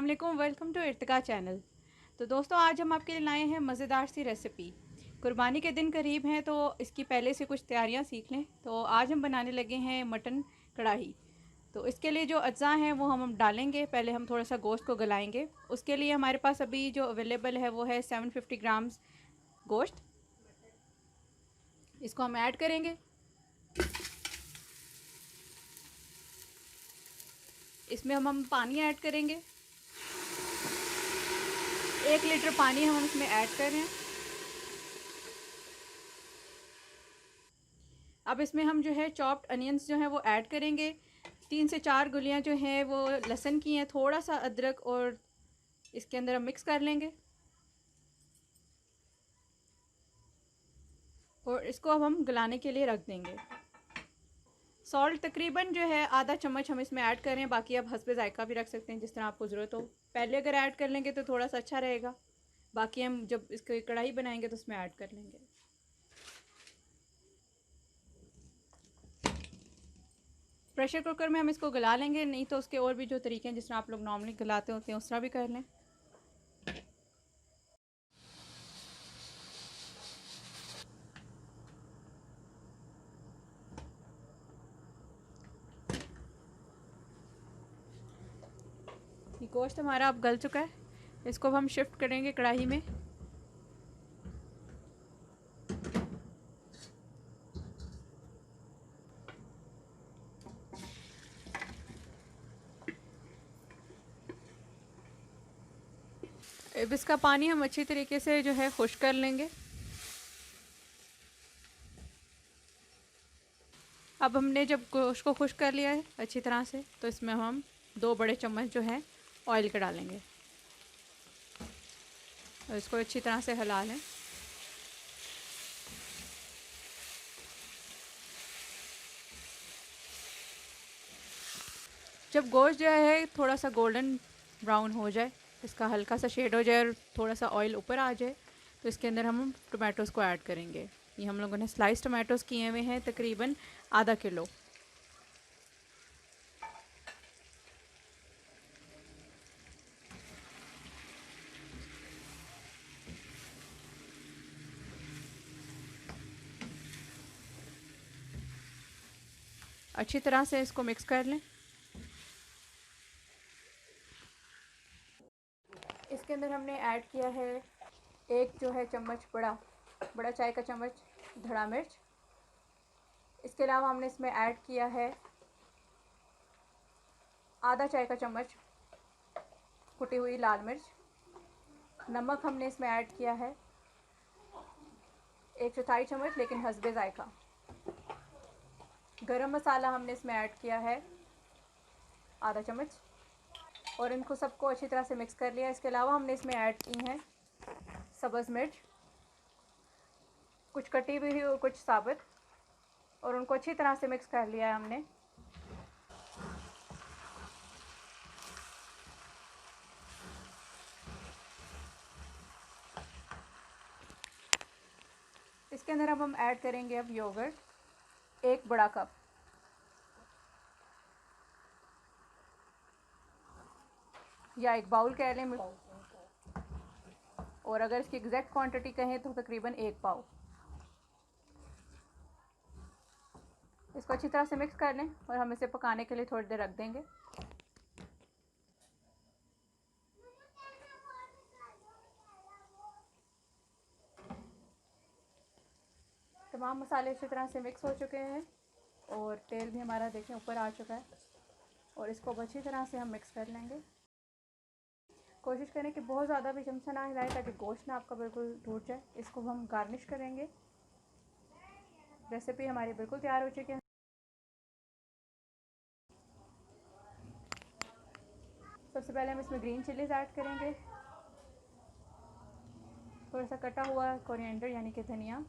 वालेकुम, welcome to Irtika channel. तो दोस्तों, आज हम आपके लिए लाए हैं मज़ेदार सी रेसिपी। कुर्बानी के दिन करीब हैं तो इसकी पहले से कुछ तैयारियां सीख लें। तो आज हम बनाने लगे हैं मटन कढ़ाई। तो इसके लिए जो अज्जा हैं वो हम डालेंगे। पहले हम थोड़ा सा गोश्त को गलाएंगे। उसके लिए हमारे पास अभी जो अवेलेबल है वो है 750 ग्राम्स गोश्त। इसको हम ऐड करेंगे। इसमें हम पानी ऐड करेंगे। 1 लीटर पानी हम इसमें ऐड कर रहे हैं। अब इसमें हम जो है चॉप्ड अनियंस जो है वो ऐड करेंगे। 3 से 4 गुलियाँ जो हैं वो लहसुन की हैं, थोड़ा सा अदरक और इसके अंदर हम मिक्स कर लेंगे। और इसको अब हम गलाने के लिए रख देंगे। सॉल्ट तकरीबन जो है आधा चम्मच हम इसमें ऐड करें, बाकी आप हस्बे जायका भी रख सकते हैं जिस तरह आपको ज़रूरत हो। पहले अगर ऐड कर लेंगे तो थोड़ा सा अच्छा रहेगा, बाकी हम जब इसकी कढ़ाई बनाएंगे तो उसमें ऐड कर लेंगे। प्रेशर कुकर में हम इसको गला लेंगे, नहीं तो उसके और भी जो तरीके हैं जिस तरह आप लोग नॉर्मली गलाते होते हैं उस तरह भी कर लें। ये गोश्त हमारा अब गल चुका है। इसको हम शिफ्ट करेंगे कढ़ाई में। अब इसका पानी हम अच्छी तरीके से जो है खुश कर लेंगे। अब हमने जब गोश्त को खुश कर लिया है अच्छी तरह से, तो इसमें हम 2 बड़े चम्मच जो है ऑयल के डालेंगे और इसको अच्छी तरह से हिला लें। जब गोश्त जो है थोड़ा सा गोल्डन ब्राउन हो जाए, इसका हल्का सा शेड हो जाए और थोड़ा सा ऑयल ऊपर आ जाए, तो इसके अंदर हम टमाटोज़ को ऐड करेंगे। ये हम लोगों ने स्लाइस टमाटोज़ किए हुए हैं, तकरीबन आधा किलो। अच्छी तरह से इसको मिक्स कर लें। इसके अंदर हमने ऐड किया है एक जो है चम्मच बड़ा बड़ा चाय का चम्मच धड़ा मिर्च। इसके अलावा हमने इसमें ऐड किया है आधा चाय का चम्मच कुटी हुई लाल मिर्च। नमक हमने इसमें ऐड किया है 1/4 चम्मच, लेकिन हस्बे जायका। गरम मसाला हमने इसमें ऐड किया है आधा चम्मच और इनको सबको अच्छी तरह से मिक्स कर लिया। इसके अलावा हमने इसमें ऐड की हैं सब्ज़ मिर्च, कुछ कटी हुई और कुछ साबुत, और उनको अच्छी तरह से मिक्स कर लिया है हमने। इसके अंदर अब हम ऐड करेंगे अब योगर्ट 1 बड़ा कप। या 1 बाउल कह लें, और अगर इसकी एग्जैक्ट क्वांटिटी कहें तो तकरीबन 1 पाव। इसको अच्छी तरह से मिक्स कर लें और हम इसे पकाने के लिए थोड़ी देर रख देंगे। तमाम मसाले अच्छी तरह से मिक्स हो चुके हैं और तेल भी हमारा देखें ऊपर आ चुका है, और इसको अच्छी तरह से हम मिक्स कर लेंगे। कोशिश करें कि बहुत ज़्यादा भी चमचा ना हिलाएं ताकि गोश्त ना आपका बिल्कुल टूट जाए। इसको हम गार्निश करेंगे। रेसिपी हमारी बिल्कुल तैयार हो चुकी है। सबसे पहले हम इसमें ग्रीन चिलीज ऐड करेंगे, थोड़ा सा कटा हुआ कोरिएंडर यानी कि धनिया,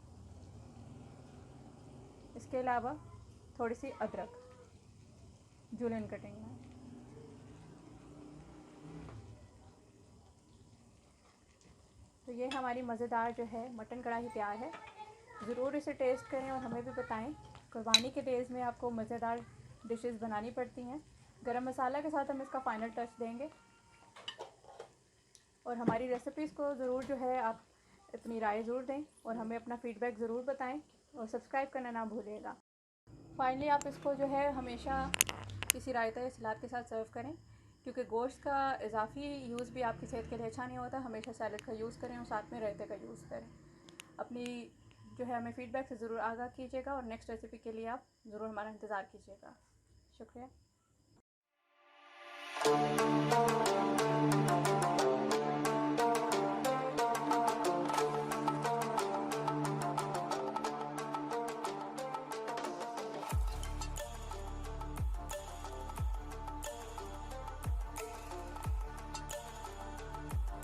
इसके अलावा थोड़ी सी अदरक जूलियन कटिंग में। तो ये हमारी मज़ेदार जो है मटन कढ़ाई तैयार है। ज़रूर इसे टेस्ट करें और हमें भी बताएं। कुर्बानी के डेज़ में आपको मज़ेदार डिशेस बनानी पड़ती हैं। गरम मसाला के साथ हम इसका फ़ाइनल टच देंगे। और हमारी रेसिपीज़ को ज़रूर जो है आप अपनी राय ज़रूर दें और हमें अपना फ़ीडबैक ज़रूर बताएं और सब्सक्राइब करना ना भूलिएगा। फाइनली आप इसको जो है हमेशा किसी रायता या सलाद के साथ सर्व करें, क्योंकि गोश्त का इजाफी यूज़ भी आपकी सेहत के लिए अच्छा नहीं होता। हमेशा सैलड का यूज़ करें और साथ में रायते का यूज़ करें। अपनी जो है हमें फ़ीडबैक से ज़रूर आगाह कीजिएगा और नेक्स्ट रेसिपी के लिए आप ज़रूर हमारा इंतज़ार कीजिएगा। शुक्रिया।